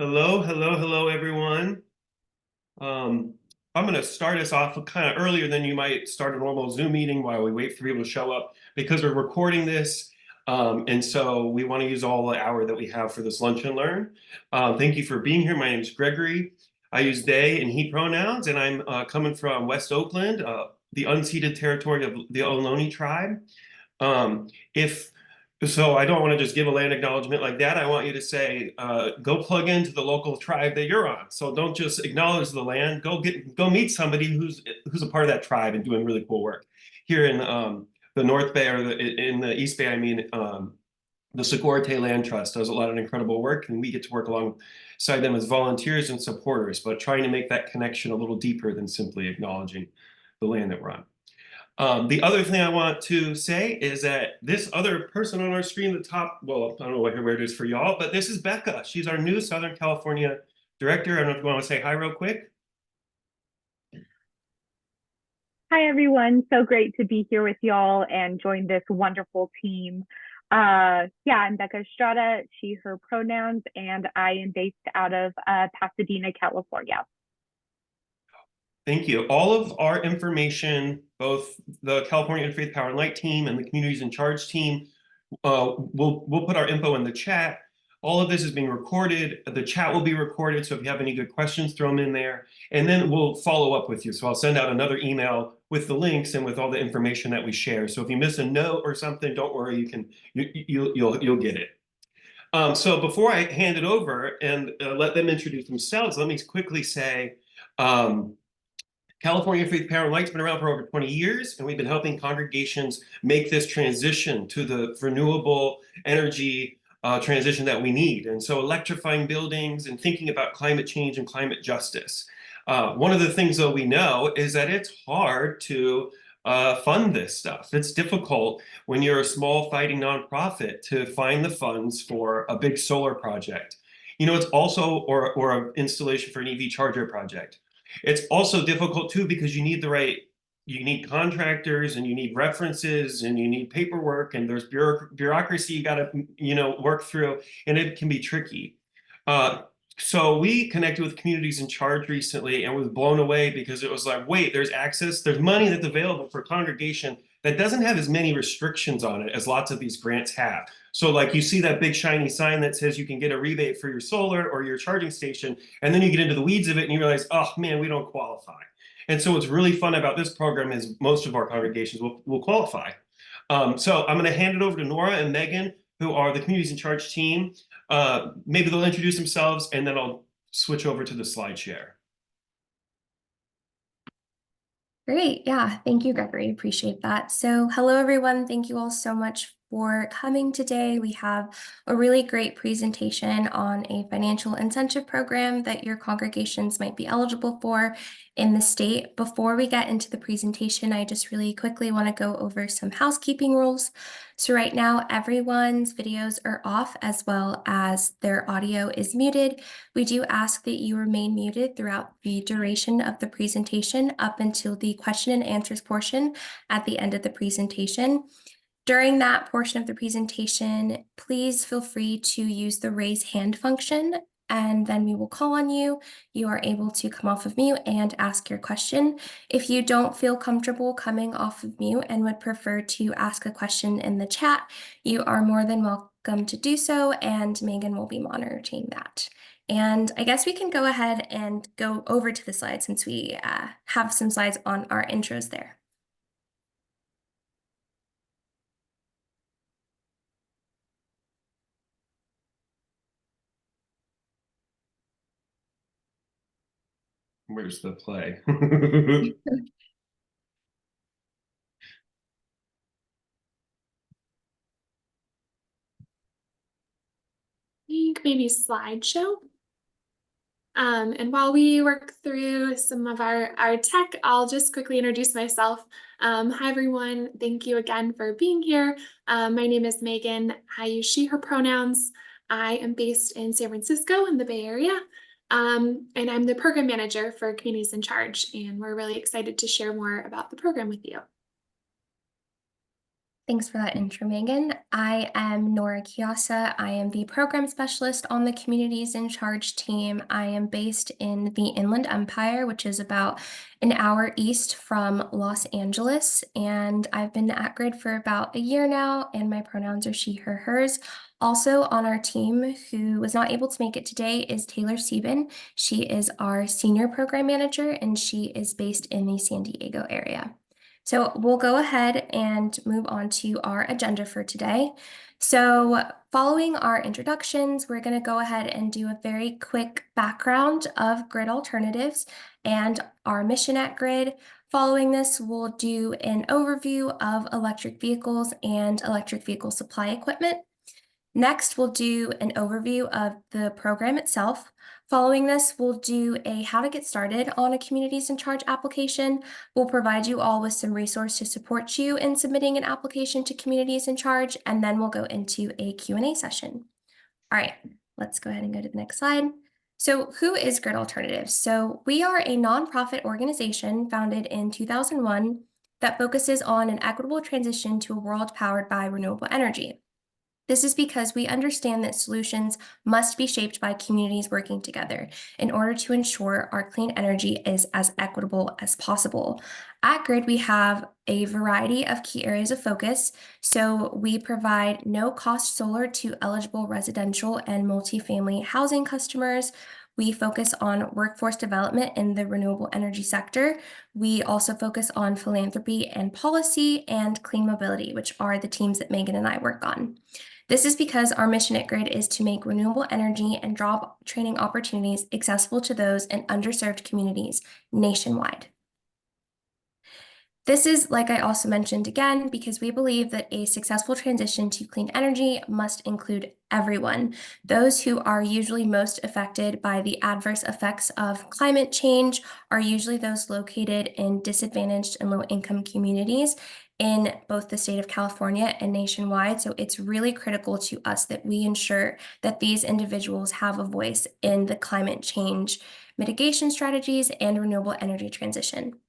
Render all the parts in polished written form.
Hello, hello, hello, everyone. Um, I'm going to start us off kind of earlier than you might start a normal Zoom meeting while we wait for people to show up because we're recording this. And so we want to use all the hour that we have for this lunch and learn. Thank you for being here. My name is Gregory. I use they and he pronouns, and I'm coming from West Oakland, the unceded territory of the Ohlone tribe. If so, I don't want to just give a land acknowledgement like that. I want you to say, go plug into the local tribe that you're on. So don't just acknowledge the land. Go meet somebody who's a part of that tribe and doing really cool work. Here in the North Bay or in the East Bay, I mean, the Sogorea Land Trust does a lot of incredible work, and we get to work alongside them as volunteers and supporters, but trying to make that connection a little deeper than simply acknowledging the land that we're on. The other thing I want to say is that this other person on our screen, the top, well, I don't know where it is for y'all, but this is Becca. She's our new Southern California director. I don't know if you want to say hi real quick. Hi, everyone. So great to be here with y'all and join this wonderful team. Yeah, I'm Becca Estrada, she, her pronouns, and I am based out of Pasadena, California. Thank you. All of our information, both the California Interfaith Power and Light team and the Communities in Charge team, we'll put our info in the chat. All of this is being recorded. The chat will be recorded, so if you have any good questions, throw them in there, and then we'll follow up with you. So I'll send out another email with the links and with all the information that we share. So if you miss a note or something, don't worry, you'll get it. So before I hand it over and let them introduce themselves, let me quickly say. California Faith Power and Light's been around for over 20 years, and we've been helping congregations make this transition to the renewable energy transition that we need. And so electrifying buildings and thinking about climate change and climate justice. One of the things, though, we know is that it's hard to fund this stuff. It's difficult when you're a small fighting nonprofit to find the funds for a big solar project. You know, it's also, or an installation for an EV charger project. It's also difficult too because you need contractors and you need references and you need paperwork and there's bureaucracy you got to work through, and it can be tricky. So we connected with Communities in Charge recently and was blown away because it was like, wait, there's money that's available for congregation that doesn't have as many restrictions on it as lots of these grants have. So like you see that big shiny sign that says you can get a rebate for your solar or your charging station, and then you get into the weeds of it and you realize, oh man, we don't qualify. And so what's really fun about this program is most of our congregations will qualify. So I'm going to hand it over to Nora and Megan, who are the Communities in Charge team. Maybe they'll introduce themselves and then I'll switch over to the slide share. Great. Yeah. Thank you, Gregory. Appreciate that. So hello, everyone. Thank you all so much for coming today. We have a really great presentation on a financial incentive program that your congregations might be eligible for in the state. Before we get into the presentation, I just really quickly want to go over some housekeeping rules. So right now, everyone's videos are off as well as their audio is muted. We do ask that you remain muted throughout the duration of the presentation up until the question and answers portion at the end of the presentation. During that portion of the presentation, please feel free to use the raise hand function, and then we will call on you. You are able to come off of mute and ask your question. If you don't feel comfortable coming off of mute and would prefer to ask a question in the chat, you are more than welcome to do so, and Megan will be monitoring that. And I guess we can go ahead and go over to the slides since we have some slides on our intros there. Where's the play? think maybe slideshow. And while we work through some of our tech, I'll just quickly introduce myself. Hi, everyone. Thank you again for being here. My name is Megan. I use she, her pronouns. I am based in San Francisco in the Bay Area. And I'm the program manager for Communities in Charge. And we're really excited to share more about the program with you. Thanks for that intro, Megan. I am Nora Chiasa. I am the program specialist on the Communities in Charge team. I am based in the Inland Empire, which is about an hour east from Los Angeles. And I've been at Grid for about a year now, and my pronouns are she, her, hers. Also on our team, who was not able to make it today, is Taylor Sieben. She is our senior program manager, and she is based in the San Diego area. So we'll go ahead and move on to our agenda for today. So following our introductions, we're going to go ahead and do a very quick background of Grid Alternatives and our mission at Grid. Following this, we'll do an overview of electric vehicles and electric vehicle supply equipment. Next, we'll do an overview of the program itself. Following this, we'll do a how to get started on a Communities in Charge application. We'll provide you all with some resource to support you in submitting an application to Communities in Charge, and then we'll go into a Q&A session. All right, let's go ahead and go to the next slide. So who is Grid Alternatives? So we are a nonprofit organization founded in 2001 that focuses on an equitable transition to a world powered by renewable energy. This is because we understand that solutions must be shaped by communities working together in order to ensure our clean energy is as equitable as possible. At Grid, we have a variety of key areas of focus. So we provide no-cost solar to eligible residential and multifamily housing customers. We focus on workforce development in the renewable energy sector. We also focus on philanthropy and policy and clean mobility, which are the teams that Megan and I work on. This is because our mission at Grid is to make renewable energy and job training opportunities accessible to those in underserved communities nationwide. This is, like I also mentioned again, because we believe that a successful transition to clean energy must include everyone. Those who are usually most affected by the adverse effects of climate change are usually those located in disadvantaged and low-income communities in both the state of California and nationwide. So it's really critical to us that we ensure that these individuals have a voice in the climate change mitigation strategies and renewable energy transition.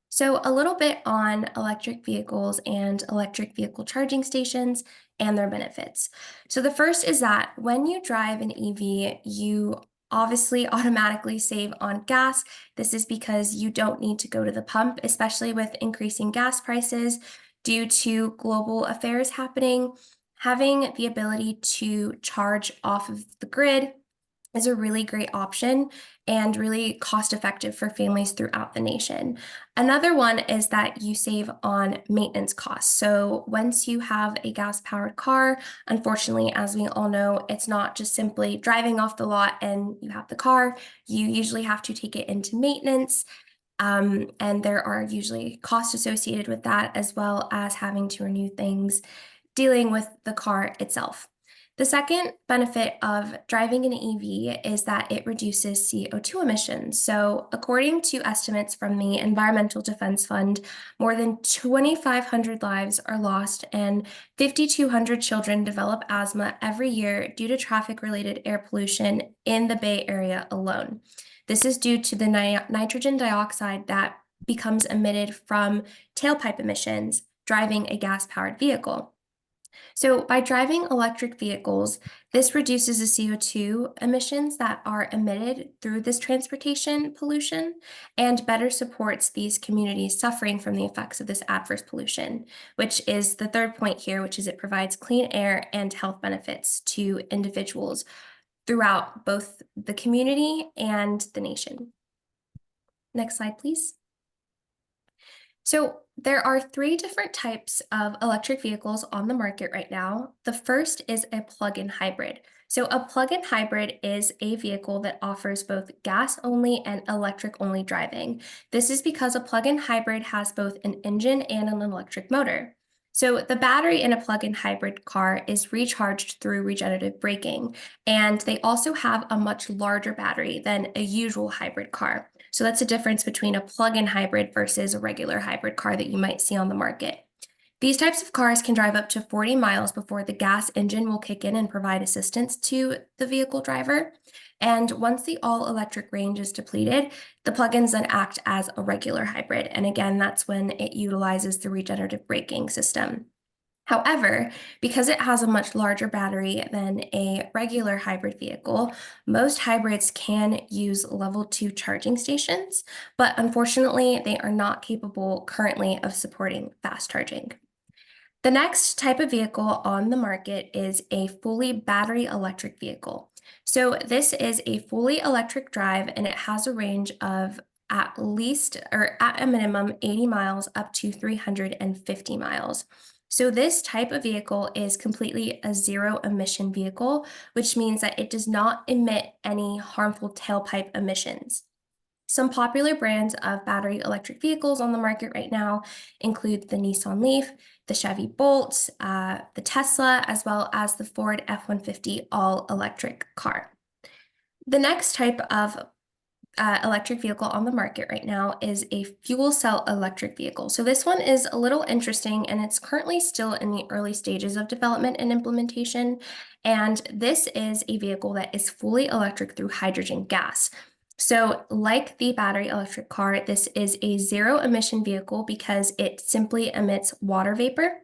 So a little bit on electric vehicles and electric vehicle charging stations and their benefits. So the first is that when you drive an EV, you obviously automatically save on gas. This is because you don't need to go to the pump, especially with increasing gas prices due to global affairs happening. Having the ability to charge off of the grid is a really great option and really cost-effective for families throughout the nation. Another one is that you save on maintenance costs. So once you have a gas-powered car, unfortunately, as we all know, it's not just simply driving off the lot and you have the car. You usually have to take it into maintenance, and there are usually costs associated with that, as well as having to renew things, dealing with the car itself. The second benefit of driving an EV is that it reduces CO2 emissions. So according to estimates from the Environmental Defense Fund, more than 2,500 lives are lost and 5,200 children develop asthma every year due to traffic-related air pollution in the Bay Area alone. This is due to the nitrogen dioxide that becomes emitted from tailpipe emissions driving a gas-powered vehicle. So by driving electric vehicles, this reduces the CO2 emissions that are emitted through this transportation pollution and better supports these communities suffering from the effects of this adverse pollution, which is the third point here, which is it provides clean air and health benefits to individuals throughout both the community and the nation. Next slide, please. So there are 3 different types of electric vehicles on the market right now. The first is a plug-in hybrid. So a plug-in hybrid is a vehicle that offers both gas-only and electric-only driving. This is because a plug-in hybrid has both an engine and an electric motor. So the battery in a plug-in hybrid car is recharged through regenerative braking, and they also have a much larger battery than a usual hybrid car. So that's a difference between a plug-in hybrid versus a regular hybrid car that you might see on the market. These types of cars can drive up to 40 miles before the gas engine will kick in and provide assistance to the vehicle driver. And once the all-electric range is depleted, the plug-ins then act as a regular hybrid. And again, that's when it utilizes the regenerative braking system. However, because it has a much larger battery than a regular hybrid vehicle, most hybrids can use level 2 charging stations, but unfortunately, they are not capable currently of supporting fast charging. The next type of vehicle on the market is a fully battery electric vehicle. So this is a fully electric drive, and it has a range of at least, or at a minimum, 80 miles up to 350 miles. So this type of vehicle is completely a zero emission vehicle, which means that it does not emit any harmful tailpipe emissions. Some popular brands of battery electric vehicles on the market right now include the Nissan Leaf, the Chevy Bolt, the Tesla, as well as the Ford F-150 all-electric car. The next type of electric vehicle on the market right now is a fuel cell electric vehicle. So this one is a little interesting, and it's currently still in the early stages of development and implementation. And this is a vehicle that is fully electric through hydrogen gas. So like the battery electric car, this is a zero emission vehicle because it simply emits water vapor.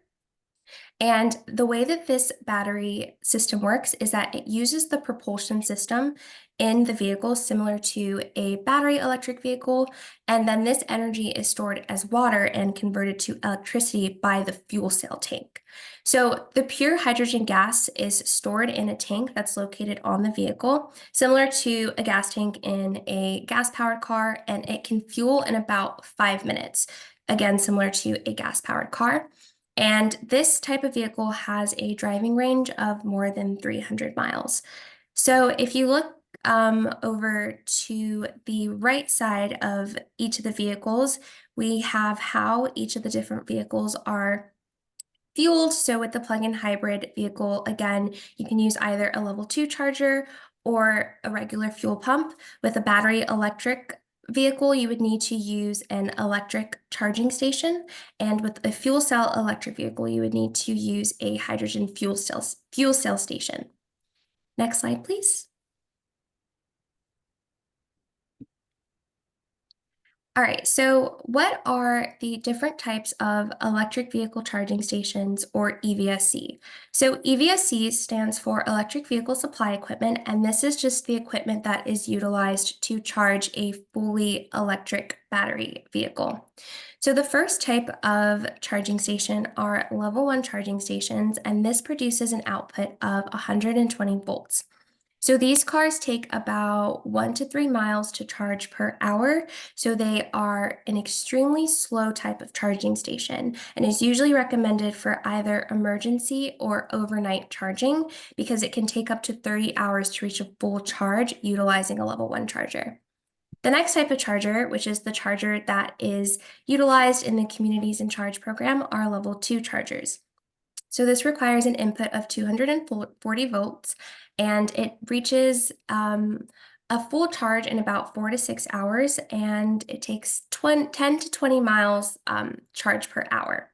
And the way that this battery system works is that it uses the propulsion system in the vehicle similar to a battery electric vehicle, and then this energy is stored as water and converted to electricity by the fuel cell tank. So the pure hydrogen gas is stored in a tank that's located on the vehicle, similar to a gas tank in a gas-powered car, and it can fuel in about 5 minutes, again, similar to a gas-powered car. And this type of vehicle has a driving range of more than 300 miles. So if you look over to the right side of each of the vehicles, we have how each of the different vehicles are fueled. So with the plug-in hybrid vehicle, again, you can use either a level 2 charger or a regular fuel pump. With a battery electric vehicle, you would need to use an electric charging station. And with a fuel cell electric vehicle, you would need to use a hydrogen fuel cell station. Next slide, please. All right, so what are the different types of electric vehicle charging stations, or EVSE? So EVSE stands for Electric Vehicle Supply Equipment, and this is just the equipment that is utilized to charge a fully electric battery vehicle. So the first type of charging station are level 1 charging stations, and this produces an output of 120 volts. So these cars take about 1 to 3 miles to charge per hour. So they are an extremely slow type of charging station and is usually recommended for either emergency or overnight charging because it can take up to 30 hours to reach a full charge utilizing a level 1 charger. The next type of charger, which is the charger that is utilized in the Communities in Charge program, are level 2 chargers. So this requires an input of 240 volts, and it reaches a full charge in about 4 to 6 hours, and it takes 10 to 20 miles charge per hour.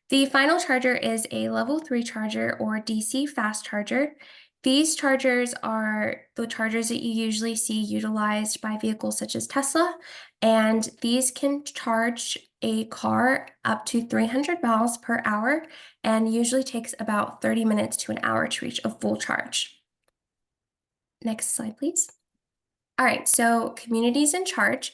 The final charger is a level 3 charger or DC fast charger. These chargers are the chargers that you usually see utilized by vehicles such as Tesla, and these can charge a car up to 300 miles per hour and usually takes about 30 minutes to an hour to reach a full charge. Next slide, please. All right, so Communities in Charge.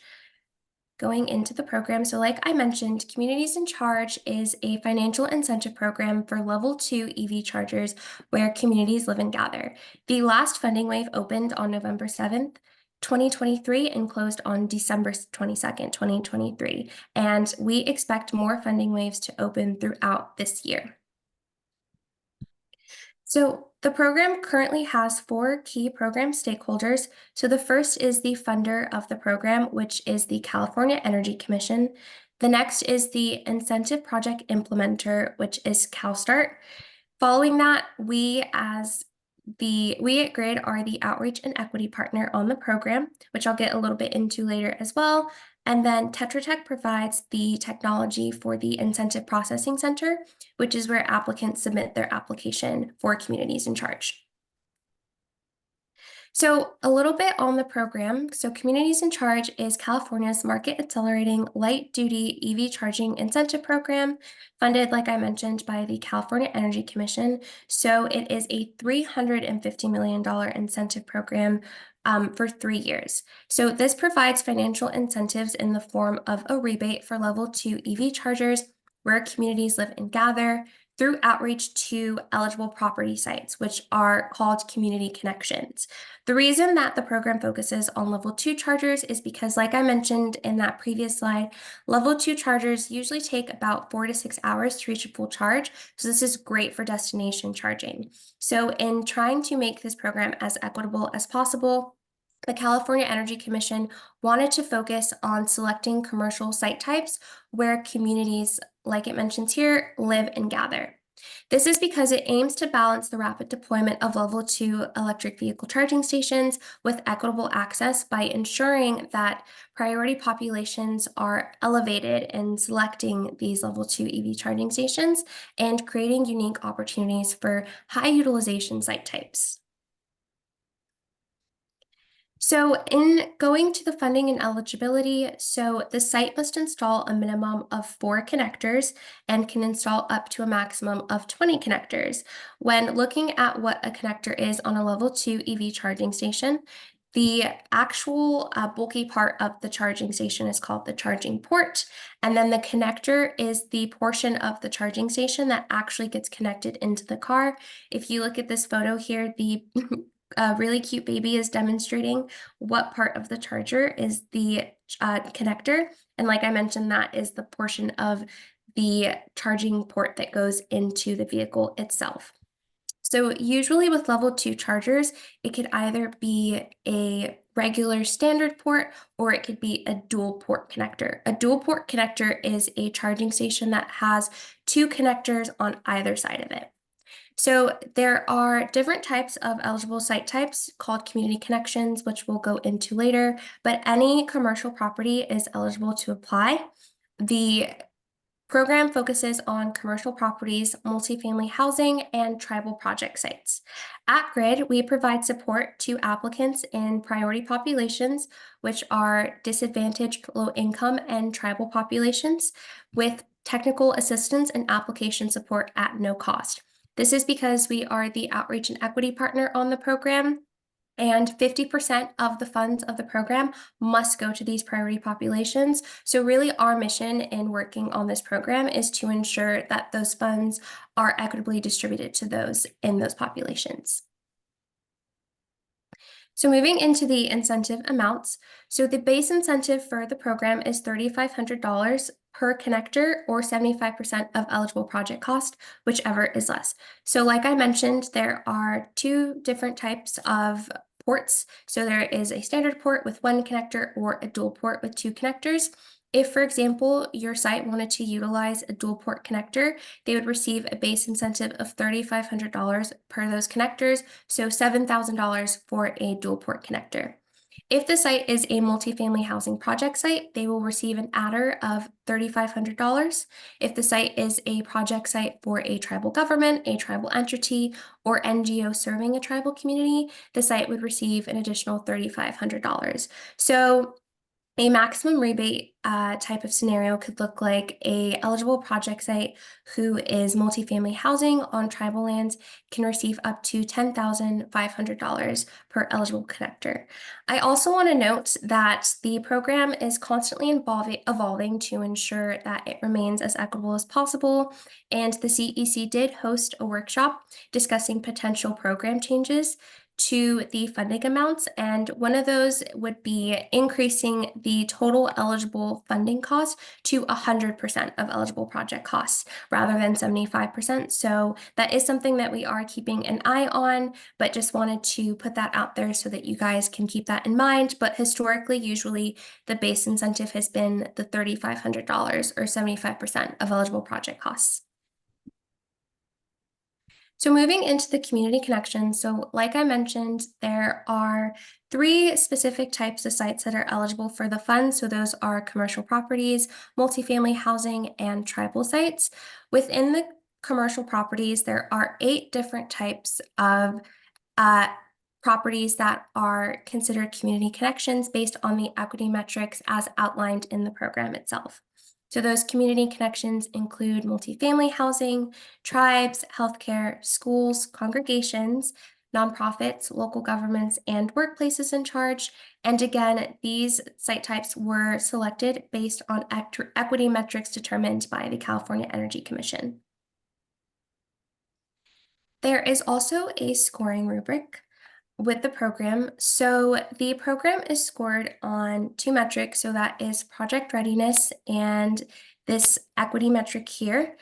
Going into the program, so like I mentioned, Communities in Charge is a financial incentive program for level 2 EV chargers where communities live and gather. The last funding wave opened on November 7th, 2023 and closed on December 22nd, 2023. And we expect more funding waves to open throughout this year. So the program currently has 4 key program stakeholders. So the first is the funder of the program, which is the California Energy Commission. The next is the incentive project implementer, which is CalSTART. Following that, we at Grid are the outreach and equity partner on the program, which I'll get a little bit into later as well. And then Tetra Tech provides the technology for the Incentive Processing Center, which is where applicants submit their application for Communities in Charge. So a little bit on the program. So Communities in Charge is California's market accelerating light duty EV charging incentive program, funded, like I mentioned, by the California Energy Commission. So it is a $350 million incentive program for 3 years. So this provides financial incentives in the form of a rebate for level 2 EV chargers where communities live and gather, through outreach to eligible property sites, which are called community connections. The reason that the program focuses on level 2 chargers is because, like I mentioned in that previous slide, level 2 chargers usually take about 4 to 6 hours to reach a full charge. So this is great for destination charging. So in trying to make this program as equitable as possible, the California Energy Commission wanted to focus on selecting commercial site types where communities, like it mentions here, live and gather. This is because it aims to balance the rapid deployment of level 2 electric vehicle charging stations with equitable access by ensuring that priority populations are elevated in selecting these level 2 EV charging stations and creating unique opportunities for high utilization site types. So in going to the funding and eligibility, so the site must install a minimum of 4 connectors and can install up to a maximum of 20 connectors. When looking at what a connector is on a level 2 EV charging station, the actual bulky part of the charging station is called the charging port, and then the connector is the portion of the charging station that actually gets connected into the car. If you look at this photo here, the a really cute baby is demonstrating what part of the charger is the connector. And like I mentioned, that is the portion of the charging port that goes into the vehicle itself. So usually with level 2 chargers, it could either be a regular standard port or it could be a dual port connector. A dual port connector is a charging station that has 2 connectors on either side of it. So there are different types of eligible site types called community connections, which we'll go into later, but any commercial property is eligible to apply. The program focuses on commercial properties, multifamily housing, and tribal project sites. At Grid, we provide support to applicants in priority populations, which are disadvantaged, low income, and tribal populations, with technical assistance and application support at no cost. This is because we are the outreach and equity partner on the program, and 50% of the funds of the program must go to these priority populations. So really our mission in working on this program is to ensure that those funds are equitably distributed to those in those populations. So moving into the incentive amounts, so the base incentive for the program is $3,500 per connector or 75% of eligible project cost, whichever is less. So like I mentioned, there are 2 different types of ports. So there is a standard port with 1 connector or a dual port with 2 connectors. If, for example, your site wanted to utilize a dual port connector, they would receive a base incentive of $3,500 per those connectors, so $7,000 for a dual port connector. If the site is a multifamily housing project site, they will receive an adder of $3,500. If the site is a project site for a tribal government, a tribal entity, or NGO serving a tribal community, the site would receive an additional $3,500. So a maximum rebate type of scenario could look like a eligible project site who is multifamily housing on tribal lands can receive up to $10,500 per eligible connector. I also want to note that the program is constantly evolving to ensure that it remains as equitable as possible, and the CEC did host a workshop discussing potential program changes to the funding amounts, and one of those would be increasing the total eligible funding cost to 100% of eligible project costs rather than 75%. So that is something that we are keeping an eye on, but just wanted to put that out there so that you guys can keep that in mind. But historically, usually the base incentive has been the $3,500 or 75% of eligible project costs. So moving into the community connections, so like I mentioned, there are 3 specific types of sites that are eligible for the fund. So those are commercial properties, multifamily housing, and tribal sites. Within the commercial properties, there are 8 different types of properties that are considered community connections based on the equity metrics as outlined in the program itself. So those community connections include multifamily housing, tribes, healthcare, schools, congregations, nonprofits, local governments, and workplaces in charge. And again, these site types were selected based on equity metrics determined by the California Energy Commission. There is also a scoring rubric with the program. So the program is scored on 2 metrics. So that is project readiness and this equity metric here.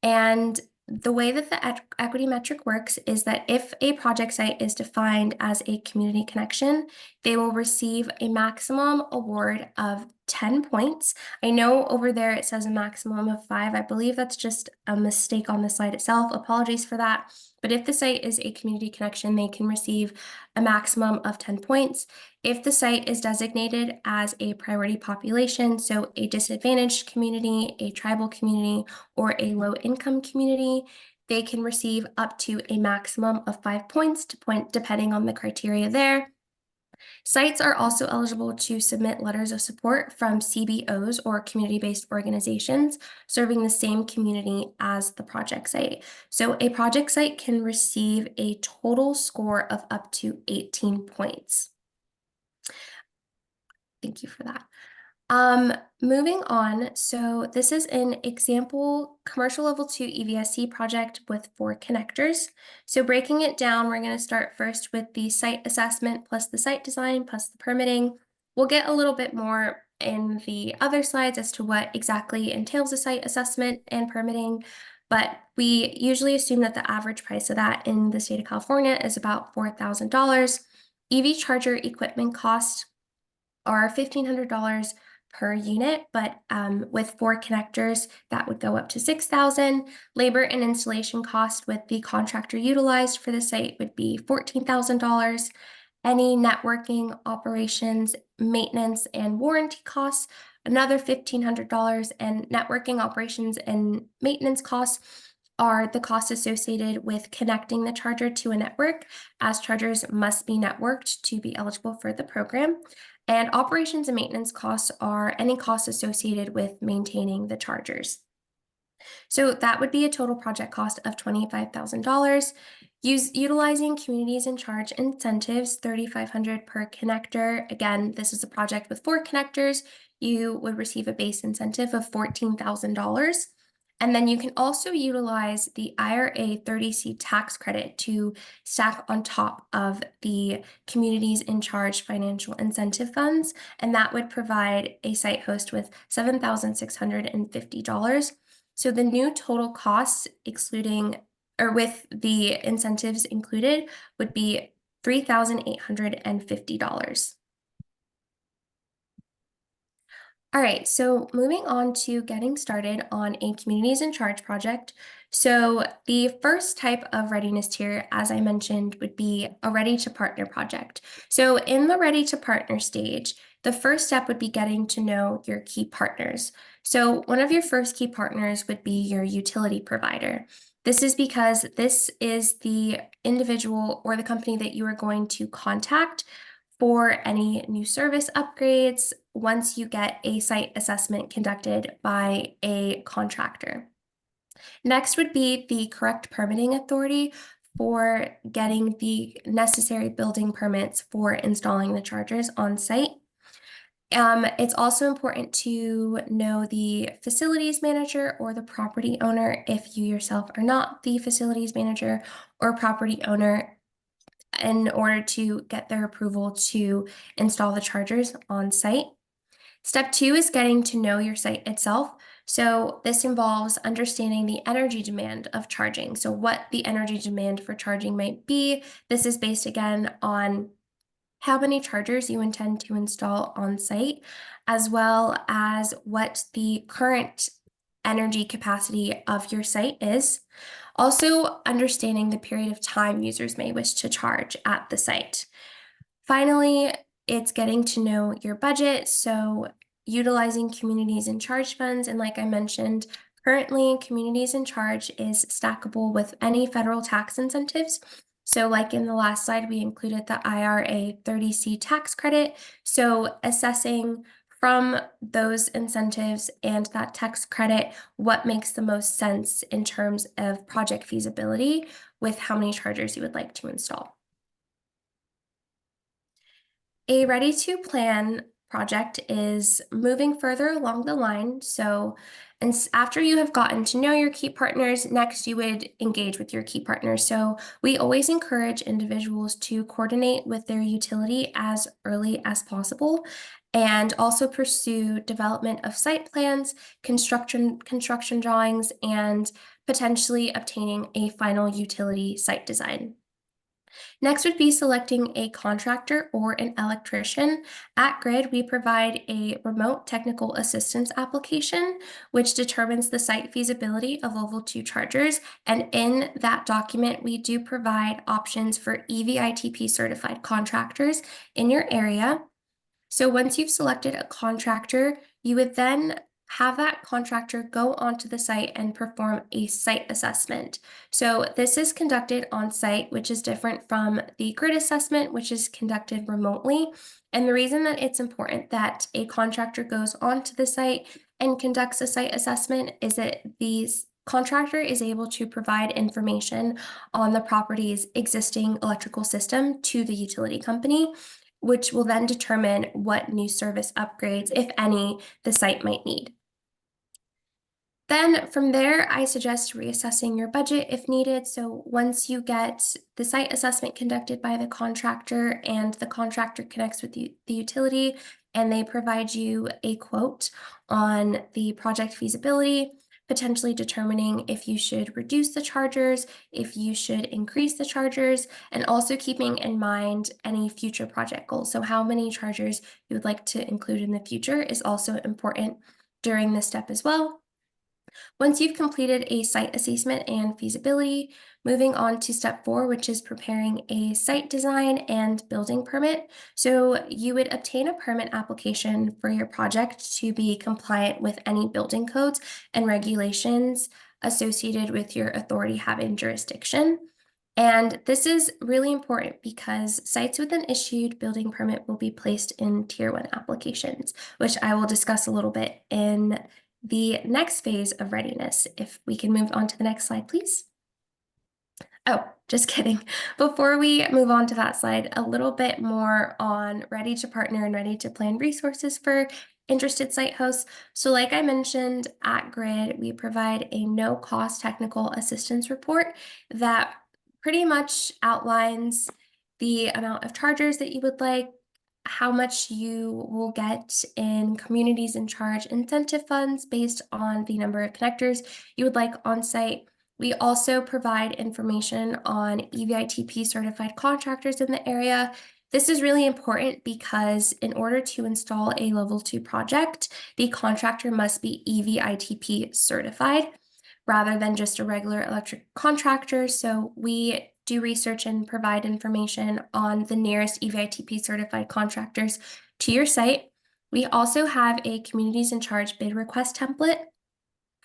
And the way that the equity metric works is that if a project site is defined as a community connection, they will receive a maximum award of 10 points. I know over there it says a maximum of 5. I believe that's just a mistake on the slide itself. Apologies for that. But if the site is a community connection, they can receive a maximum of 10 points. If the site is designated as a priority population, so a disadvantaged community, a tribal community, or a low-income community, they can receive up to a maximum of 5 points depending on the criteria there. Sites are also eligible to submit letters of support from CBOs or community-based organizations serving the same community as the project site. So a project site can receive a total score of up to 18 points. Thank you for that. Moving on, so this is an example commercial level 2 EVSE project with 4 connectors. So breaking it down, we're going to start first with the site assessment plus the site design plus the permitting. We'll get a little bit more in the other slides as to what exactly entails a site assessment and permitting, but we usually assume that the average price of that in the state of California is about $4,000. EV charger equipment costs are $1,500 per unit, but with 4 connectors, that would go up to $6,000. Labor and installation cost with the contractor utilized for the site would be $14,000. Any networking, operations, maintenance, and warranty costs, another $1,500. And networking, operations, and maintenance costs are the costs associated with connecting the charger to a network, as chargers must be networked to be eligible for the program. And operations and maintenance costs are any costs associated with maintaining the chargers. So that would be a total project cost of $25,000. Utilizing communities in charge incentives, $3,500 per connector. Again, this is a project with 4 connectors. You would receive a base incentive of $14,000. And then you can also utilize the IRA 30C tax credit to stack on top of the communities in charge financial incentive funds. And that would provide a site host with $7,650. So the new total cost, excluding or with the incentives included, would be $3,850. All right, so moving on to getting started on a communities in charge project. So the first type of readiness tier, as I mentioned, would be a ready to partner project. So in the ready to partner stage, the first step would be getting to know your key partners. So one of your first key partners would be your utility provider. This is because this is the individual or the company that you are going to contact for any new service upgrades once you get a site assessment conducted by a contractor. Next would be the correct permitting authority for getting the necessary building permits for installing the chargers on site. It's also important to know the facilities manager or the property owner if you yourself are not the facilities manager or property owner, in order to get their approval to install the chargers on site. Step 2 is getting to know your site itself. So this involves understanding the energy demand of charging. So what the energy demand for charging might be. This is based again on how many chargers you intend to install on site, as well as what the current energy capacity of your site is. Also, understanding the period of time users may wish to charge at the site. Finally, it's getting to know your budget, so utilizing communities in charge funds. And like I mentioned, currently communities in charge is stackable with any federal tax incentives. So like in the last slide, we included the IRA 30C tax credit. So assessing from those incentives and that tax credit, what makes the most sense in terms of project feasibility with how many chargers you would like to install. A ready to plan project is moving further along the line. So, and after you have gotten to know your key partners, next you would engage with your key partners. So we always encourage individuals to coordinate with their utility as early as possible and also pursue development of site plans, construction drawings, and potentially obtaining a final utility site design. Next would be selecting a contractor or an electrician. At Grid, we provide a remote technical assistance application, which determines the site feasibility of level 2 chargers. And in that document, we do provide options for EVITP certified contractors in your area. So once you've selected a contractor, you would then have that contractor go onto the site and perform a site assessment. So this is conducted on site, which is different from the grid assessment, which is conducted remotely. And the reason that it's important that a contractor goes onto the site and conducts a site assessment is that these contractor is able to provide information on the property's existing electrical system to the utility company, which will then determine what new service upgrades, if any, the site might need. Then from there, I suggest reassessing your budget if needed. So once you get the site assessment conducted by the contractor and the contractor connects with the utility and they provide you a quote on the project feasibility, potentially determining if you should reduce the chargers, if you should increase the chargers, and also keeping in mind any future project goals. So how many chargers you would like to include in the future is also important during this step as well. Once you've completed a site assessment and feasibility, moving on to step 4, which is preparing a site design and building permit. So you would obtain a permit application for your project to be compliant with any building codes and regulations associated with your authority having jurisdiction. And this is really important because sites with an issued building permit will be placed in Tier 1 applications, which I will discuss a little bit in the next phase of readiness. If we can move on to the next slide, please. Oh, just kidding. Before we move on to that slide, a little bit more on ready to partner and ready to plan resources for interested site hosts. So like I mentioned, at Grid, we provide a no-cost technical assistance report that pretty much outlines the amount of chargers that you would like, how much you will get in communities in charge incentive funds based on the number of connectors you would like on site. We also provide information on EVITP certified contractors in the area. This is really important because in order to install a level 2 project, the contractor must be EVITP certified rather than just a regular electric contractor. So we do research and provide information on the nearest EVITP certified contractors to your site. We also have a communities in charge bid request template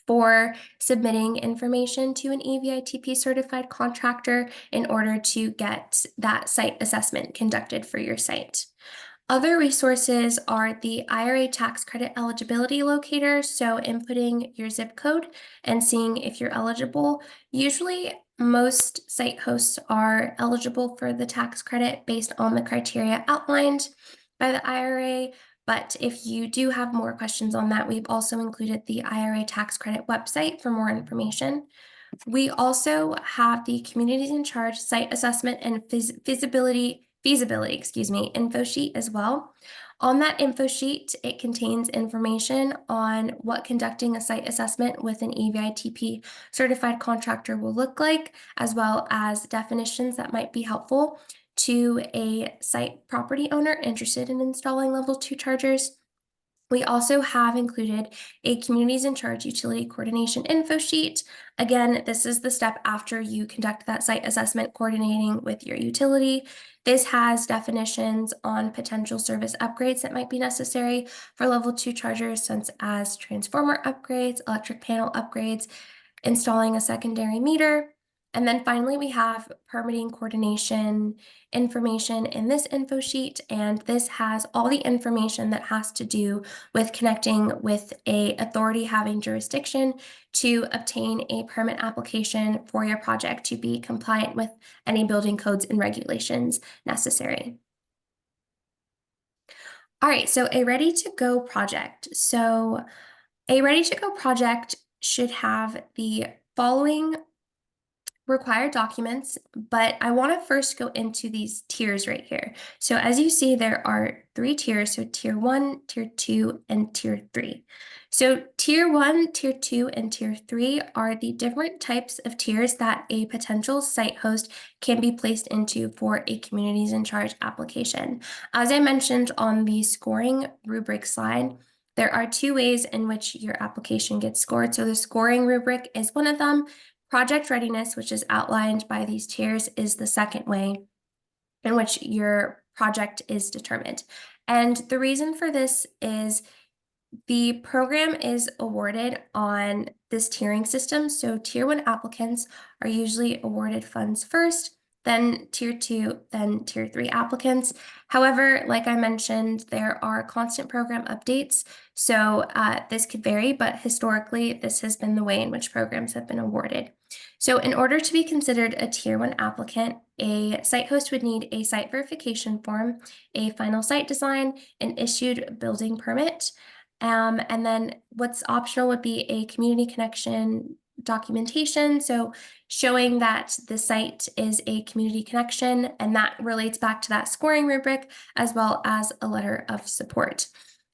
for submitting information to an EVITP certified contractor in order to get that site assessment conducted for your site. Other resources are the IRA tax credit eligibility locator, so inputting your zip code and seeing if you're eligible. Usually, most site hosts are eligible for the tax credit based on the criteria outlined by the IRA, but if you do have more questions on that, we've also included the IRA tax credit website for more information. We also have the Communities in Charge site assessment and feasibility, info sheet as well. On that info sheet, it contains information on what conducting a site assessment with an EVITP certified contractor will look like, as well as definitions that might be helpful to a site property owner interested in installing level 2 chargers. We also have included a Communities in Charge Utility Coordination info sheet. Again, this is the step after you conduct that site assessment coordinating with your utility. This has definitions on potential service upgrades that might be necessary for level 2 chargers, such as transformer upgrades, electric panel upgrades, installing a secondary meter. And then finally, we have permitting coordination information in this info sheet, and this has all the information that has to do with connecting with a authority having jurisdiction to obtain a permit application for your project to be compliant with any building codes and regulations necessary. All right, so a ready-to-go project. So a ready-to-go project should have the following required documents, but I want to first go into these tiers right here. So as you see, there are 3 tiers, so tier 1, tier 2, and tier 3. So tier 1, tier 2, and tier 3 are the different types of tiers that a potential site host can be placed into for a Communities in Charge application. As I mentioned on the scoring rubric slide, there are 2 ways in which your application gets scored. So the scoring rubric is one of them. Project readiness, which is outlined by these tiers, is the second way in which your project is determined. And the reason for this is the program is awarded on this tiering system. So tier 1 applicants are usually awarded funds first, then tier 2, then tier 3 applicants. However, like I mentioned, there are constant program updates. So this could vary, but historically, this has been the way in which programs have been awarded. So in order to be considered a tier 1 applicant, a site host would need a site verification form, a final site design, an issued building permit, and then what's optional would be a community connection documentation. So showing that the site is a community connection, and that relates back to that scoring rubric, as well as a letter of support.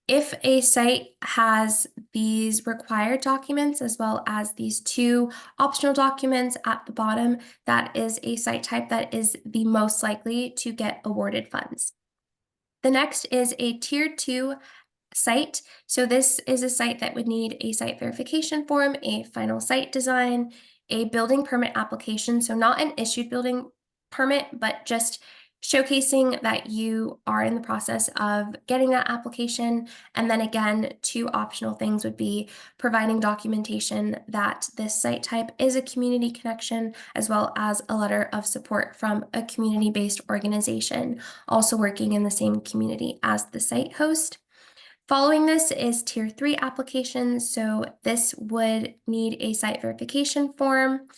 If a site has these required documents, as well as these 2 optional documents at the bottom, that is a site type that is the most likely to get awarded funds. The next is a tier 2 site. So this is a site that would need a site verification form, a final site design, a building permit application. So not an issued building permit, but just showcasing that you are in the process of getting that application. And then again, 2 optional things would be providing documentation that this site type is a community connection, as well as a letter of support from a community-based organization also working in the same community as the site host. Following this is tier 3 applications. So this would need a site verification form,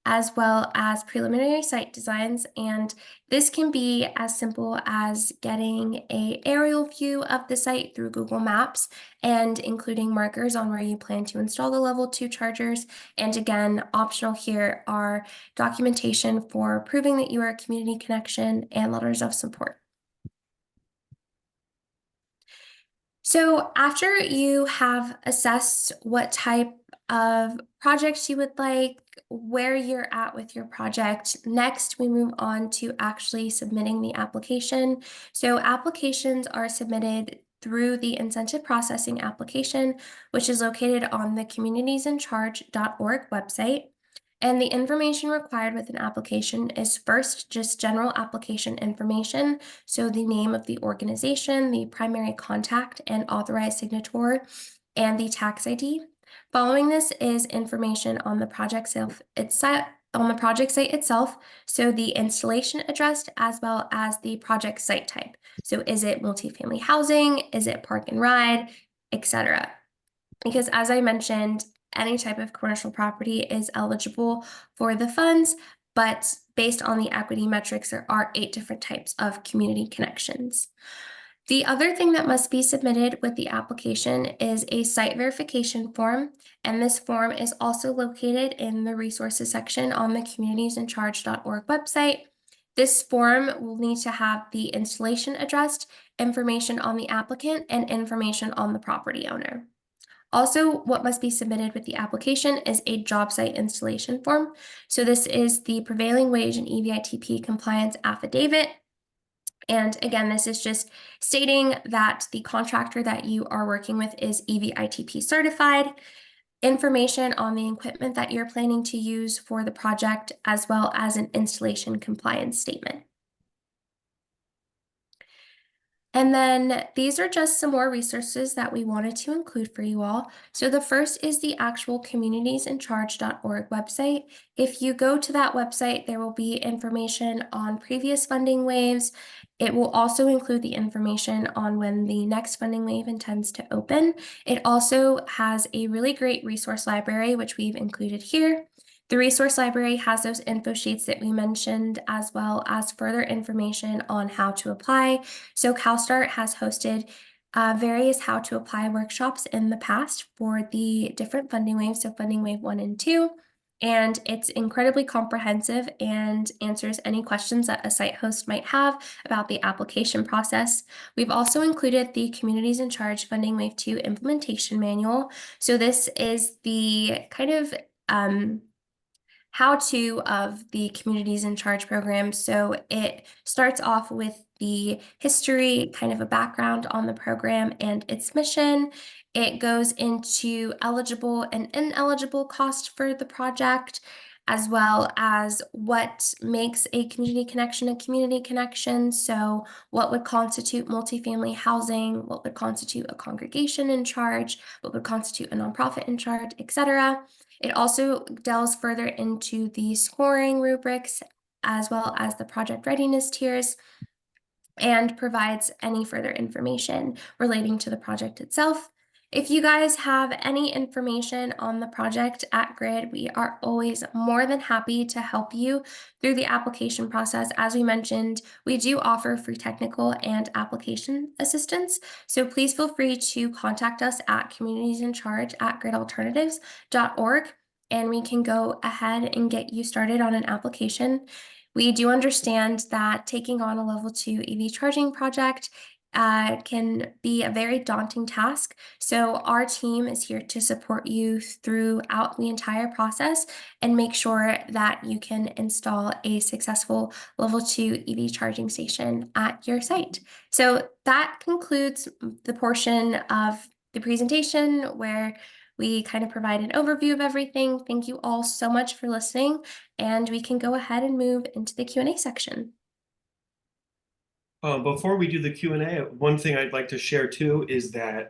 as well as preliminary site designs. And this can be as simple as getting an aerial view of the site through Google Maps and including markers on where you plan to install the level 2 chargers. And again, optional here are documentation for proving that you are a community connection and letters of support. So after you have assessed what type of projects you would like, where you're at with your project, next we move on to actually submitting the application. So applications are submitted through the incentive processing application, which is located on the communitiesinCharge.org website. And the information required with an application is first just general application information. So the name of the organization, the primary contact and authorized signator, and the tax ID. Following this is information on the project site itself. So the installation address, as well as the project site type. So is it multifamily housing? Is it park and ride, etc.? Because as I mentioned, any type of commercial property is eligible for the funds, but based on the equity metrics, there are 8 different types of community connections. The other thing that must be submitted with the application is a site verification form, and this form is also located in the resources section on the communitiesinCharge.org website. This form will need to have the installation address, information on the applicant, and information on the property owner. Also, what must be submitted with the application is a job site installation form. So this is the prevailing wage and EVITP compliance affidavit. And again, this is just stating that the contractor that you are working with is EVITP certified, information on the equipment that you're planning to use for the project, as well as an installation compliance statement. And then these are just some more resources that we wanted to include for you all. So the first is the actual communitiesinCharge.org website. If you go to that website, there will be information on previous funding waves. It will also include the information on when the next funding wave intends to open. It also has a really great resource library, which we've included here. The resource library has those info sheets that we mentioned, as well as further information on how to apply. So CalSTART has hosted various how to apply workshops in the past for the different funding waves, so funding wave 1 and 2. And it's incredibly comprehensive and answers any questions that a site host might have about the application process. We've also included the Communities in Charge Funding Wave 2 implementation manual. So this is the kind of how-to of the Communities in Charge program. So it starts off with the history, kind of a background on the program and its mission. It goes into eligible and ineligible cost for the project, as well as what makes a community connection. So what would constitute multifamily housing, what would constitute a congregation in charge, what would constitute a nonprofit in charge, etc. It also delves further into the scoring rubrics, as well as the project readiness tiers, and provides any further information relating to the project itself. If you guys have any information on the project at GRID, we are always more than happy to help you through the application process. As we mentioned, we do offer free technical and application assistance, so please feel free to contact us at communitiesinCharge@gridalternatives.org, and we can go ahead and get you started on an application. We do understand that taking on a level 2 EV charging project can be a very daunting task. So our team is here to support you throughout the entire process and make sure that you can install a successful level 2 EV charging station at your site. So that concludes the portion of the presentation where we kind of provide an overview of everything. Thank you all so much for listening, and we can go ahead and move into the Q&A section. Before we do the Q&A, one thing I'd like to share too is that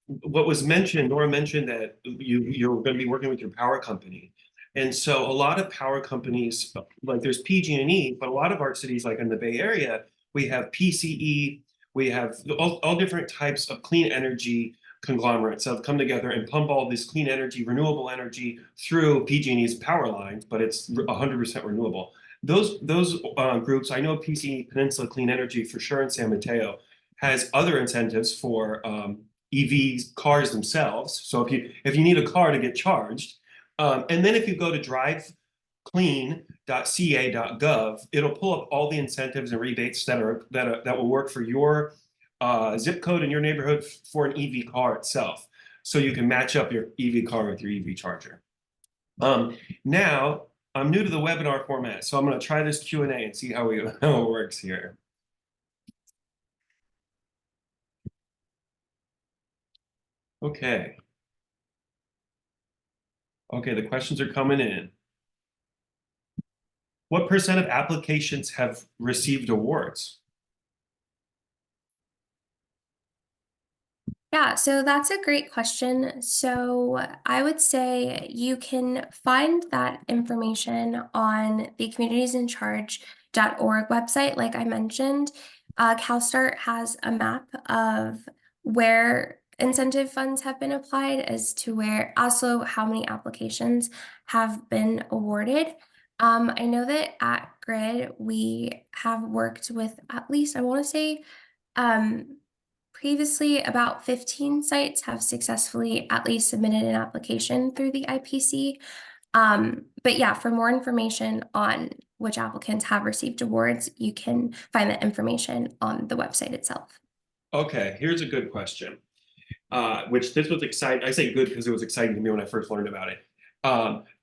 what was mentioned, Nora mentioned that you're going to be working with your power company. And so a lot of power companies, like there's PG&E, but a lot of our cities, like in the Bay Area, we have PCE, we have all different types of clean energy conglomerates that have come together and pump all this clean energy, renewable energy through PG&E's power lines, but it's 100% renewable. Those groups, I know PCE, Peninsula Clean Energy for sure in San Mateo, has other incentives for EV cars themselves. So if you need a car to get charged, and then if you go to driveclean.ca.gov, it'll pull up all the incentives and rebates that will work for your zip code in your neighborhood for an EV car itself. So you can match up your EV car with your EV charger. Now, I'm new to the webinar format, so I'm going to try this Q&A and see how it works here. Okay. Okay, the questions are coming in. What % of applications have received awards? Yeah, so that's a great question. So I would say you can find that information on the communitiesinCharge.org website, like I mentioned. CalSTART has a map of where incentive funds have been applied as to where also how many applications have been awarded. I know that at GRID, we have worked with at least, I want to say, previously, about 15 sites have successfully at least submitted an application through the IPC. But yeah, for more information on which applicants have received awards, you can find that information on the website itself. Okay, here's a good question, which this was exciting. I say good because it was exciting to me when I first learned about it.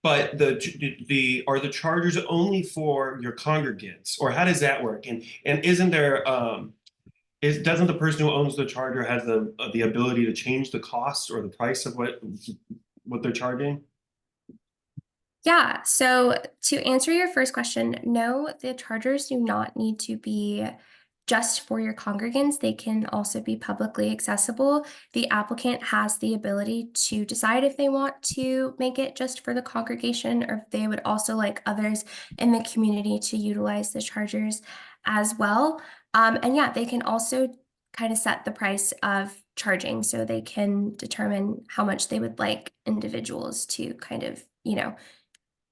But are the chargers only for your congregants, or how does that work? And isn't there doesn't the person who owns the charger has the ability to change the cost or the price of what they're charging? Yeah, so to answer your first question, no, the chargers do not need to be just for your congregants. They can also be publicly accessible. The applicant has the ability to decide if they want to make it just for the congregation or if they would also like others in the community to utilize the chargers as well. And yeah, they can also kind of set the price of charging so they can determine how much they would like individuals to kind of,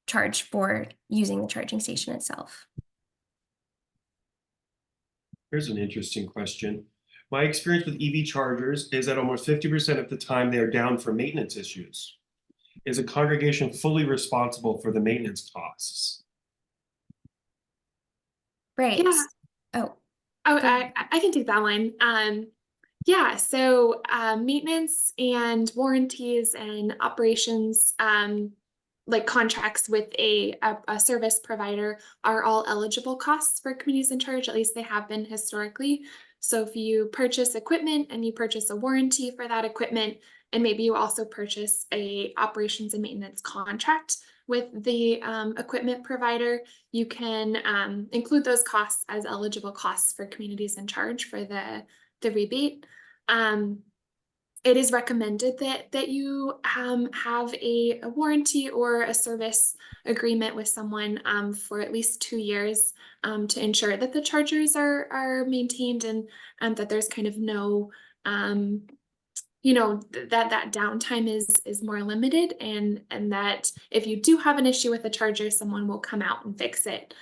charge for using the charging station itself. Here's an interesting question. My experience with EV chargers is that almost 50% of the time they are down for maintenance issues. Is a congregation fully responsible for the maintenance costs? Right. Yeah. Oh, Oh, go ahead. I can take that one. Yeah, so maintenance and warranties and operations, like contracts with a service provider are all eligible costs for communities in charge, at least they have been historically. So if you purchase equipment and you purchase a warranty for that equipment, and maybe you also purchase a operations and maintenance contract with the equipment provider, you can include those costs as eligible costs for communities in charge for the rebate. It is recommended that you have a warranty or a service agreement with someone for at least 2 years to ensure that the chargers are maintained and that there's kind of no that downtime is more limited, and that if you do have an issue with the charger, someone will come out and fix it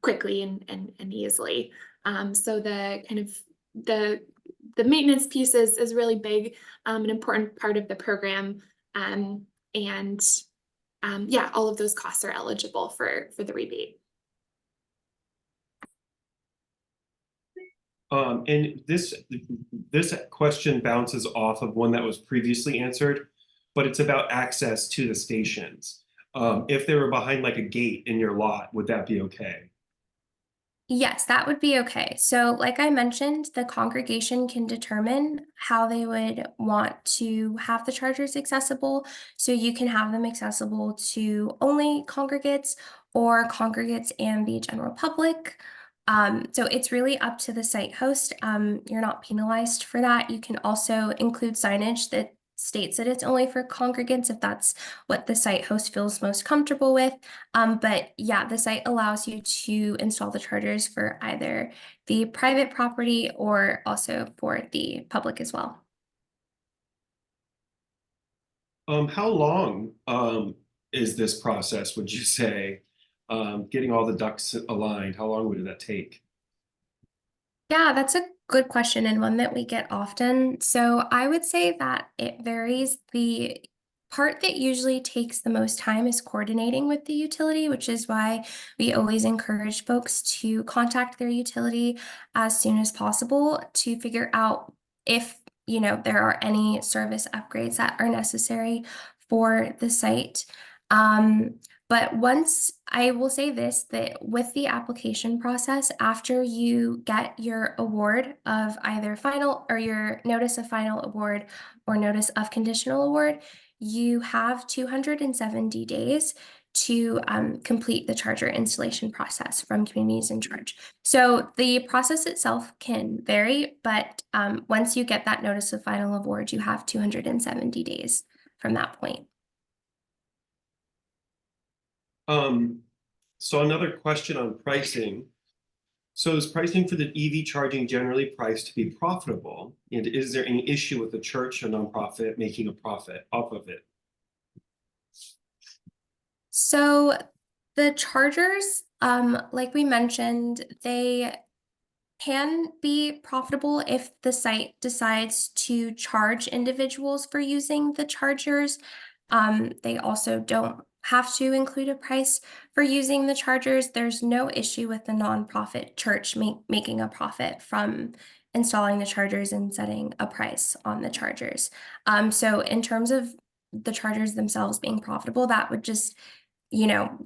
quickly and easily. So the kind of the maintenance piece is really big, an important part of the program, and yeah, all of those costs are eligible for the rebate. And this question bounces off of one that was previously answered, but it's about access to the stations. If they were behind like a gate in your lot, would that be okay? Yes, that would be okay. So like I mentioned, the congregation can determine how they would want to have the chargers accessible. So you can have them accessible to only congregates or congregates and the general public. So it's really up to the site host. You're not penalized for that. You can also include signage that states that it's only for congregants if that's what the site host feels most comfortable with. But yeah, the site allows you to install the chargers for either the private property or also for the public as well. How long is this process, would you say? Getting all the ducks aligned, how long would that take? Yeah, that's a good question and one that we get often. So I would say that it varies. The part that usually takes the most time is coordinating with the utility, which is why we always encourage folks to contact their utility as soon as possible to figure out if, there are any service upgrades that are necessary for the site. But once I will say this, that with the application process, after you get your award of either final or your notice of final award or notice of conditional award, you have 270 days to complete the charger installation process from Communities in Charge. So the process itself can vary, but once you get that notice of final award, you have 270 days from that point. So another question on pricing. So is pricing for the EV charging generally priced to be profitable? And is there any issue with the church or nonprofit making a profit off of it? So the chargers, like we mentioned, they can be profitable if the site decides to charge individuals for using the chargers. They also don't have to include a price for using the chargers. There's no issue with the nonprofit church making a profit from installing the chargers and setting a price on the chargers. So in terms of the chargers themselves being profitable. That would just,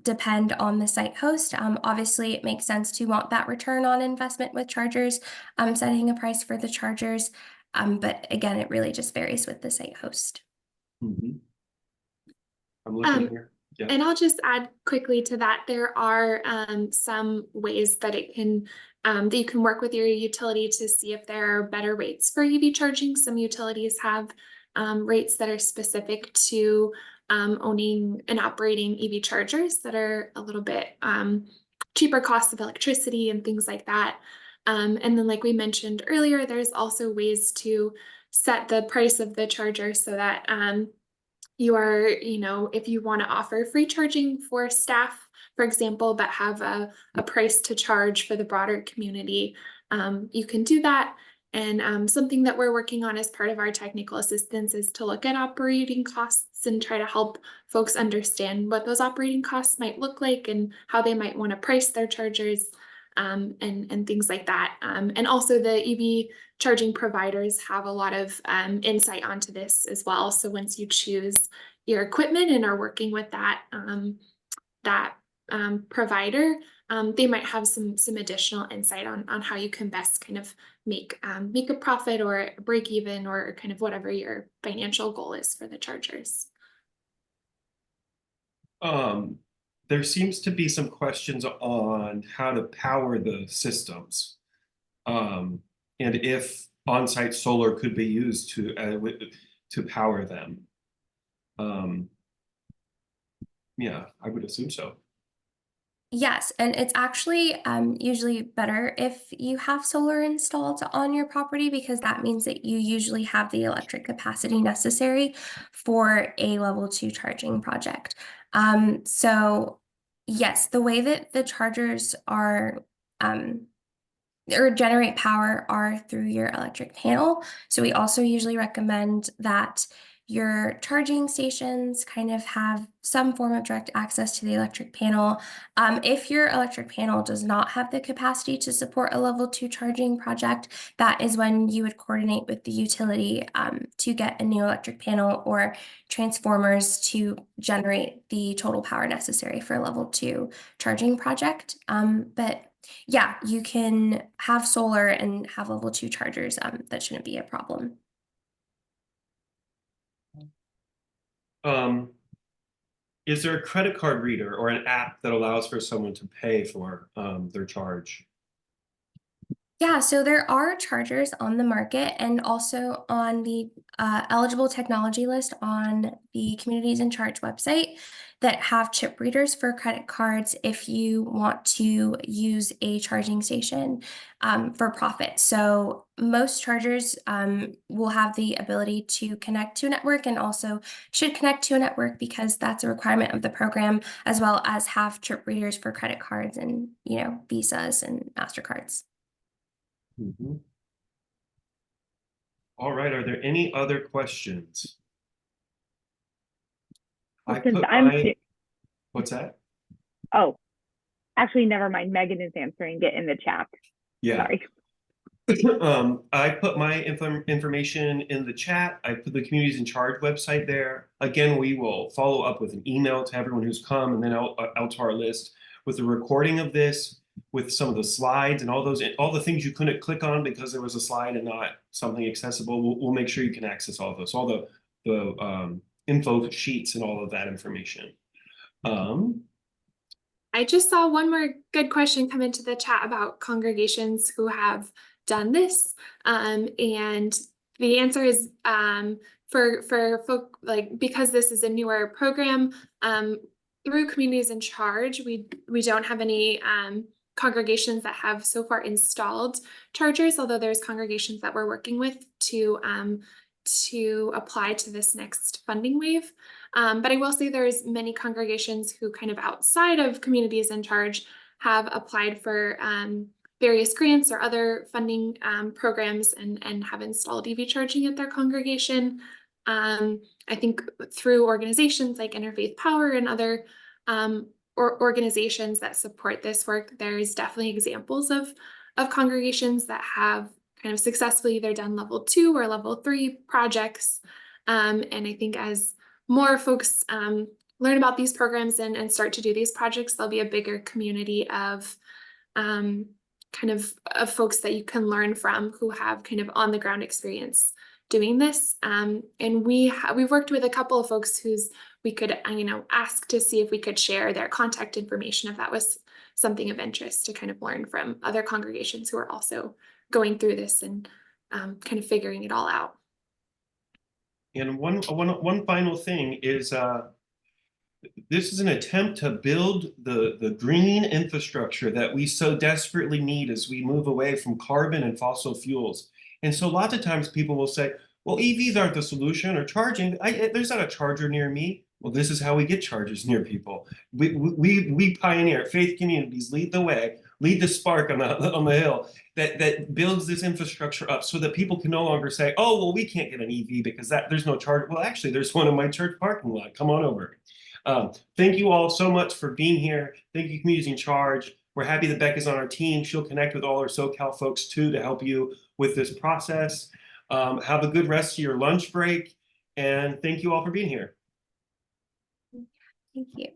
depend on the site host. Obviously, it makes sense to want that return on investment with chargers, setting a price for the chargers. But again, it really just varies with the site host. Mhm. I'm looking Um, here. Yeah. And I'll just add quickly to that, there are some ways that that you can work with your utility to see if there are better rates for EV charging. Some utilities have rates that are specific to owning and operating EV chargers that are a little bit cheaper cost of electricity and things like that. And then, like we mentioned earlier, there's also ways to set the price of the charger so that you are, if you want to offer free charging for staff, for example, but have a price to charge for the broader community, you can do that. And something that we're working on as part of our technical assistance is to look at operating costs and try to help folks understand what those operating costs might look like and how they might want to price their chargers, and things like that. And also the EV charging providers have a lot of insight onto this as well. So once you choose your equipment and are working with that provider, they might have some additional insight on how you can best kind of make a profit or break even or kind of whatever your financial goal is for the chargers. There seems to be some questions on how to power the systems. And if on-site solar could be used to power them. Yeah, I would assume so. Yes, and it's actually usually better if you have solar installed on your property because that means that you usually have the electric capacity necessary for a level 2 charging project. So yes, the way that the chargers are or generate power are through your electric panel. So we also usually recommend that your charging stations kind of have some form of direct access to the electric panel. If your electric panel does not have the capacity to support a level 2 charging project, that is when you would coordinate with the utility to get a new electric panel or transformers to generate the total power necessary for a level 2 charging project. But yeah, you can have solar and have level 2 chargers. That shouldn't be a problem. Is there a credit card reader or an app that allows for someone to pay for their charge? Yeah, so there are chargers on the market and also on the eligible technology list on the Communities in Charge website that have chip readers for credit cards if you want to use a charging station for profit. So most chargers will have the ability to connect to a network and also should connect to a network because that's a requirement of the program, as well as have chip readers for credit cards and, Visas and MasterCards. Mhm. All right, are there any other questions? Since What's that? Oh, actually, never mind. Megan is answering it in the chat. Yeah. Sorry. I put my information in the chat. I put the Communities in Charge website there. Again, we will follow up with an email to everyone who's come and then out to our list with the recording of this, with some of the slides and all the things you couldn't click on because there was a slide and not something accessible. We'll make sure you can access all of those, all the info sheets and all of that information. I just saw one more good question come into the chat about congregations who have done this. And the answer is for folk, like, because this is a newer program, through Communities in Charge, we don't have any congregations that have so far installed chargers, although there's congregations that we're working with to apply to this next funding wave. But I will say there's many congregations who kind of outside of Communities in Charge have applied for various grants or other funding programs and have installed EV charging at their congregation. I think through organizations like Interfaith Power and other organizations that support this work, there's definitely examples of congregations that have kind of successfully either done level 2 or level 3 projects. And I think as more folks learn about these programs and start to do these projects, there'll be a bigger community of of folks that you can learn from who have kind of on the ground experience doing this. And we've worked with a couple of folks whose we could ask to see if we could share their contact information if that was something of interest, to kind of learn from other congregations who are also going through this and kind of figuring it all out. And one final thing is this is an attempt to build the green infrastructure that we so desperately need as we move away from carbon and fossil fuels. And so lots of times people will say, well, EVs aren't the solution, or charging. There's not a charger near me. Well, this is how we get chargers near people. We pioneer, faith communities lead the way, lead the spark on the hill that builds this infrastructure up so that people can no longer say, oh, well, we can't get an EV because there's no charger. Well, actually, there's one in my church parking lot. Come on over. Thank you all so much for being here. Thank you, Communities in Charge. We're happy that Becca's on our team. She'll connect with all our SoCal folks too to help you with this process. Have a good rest of your lunch break, and thank you all for being here. Thank you.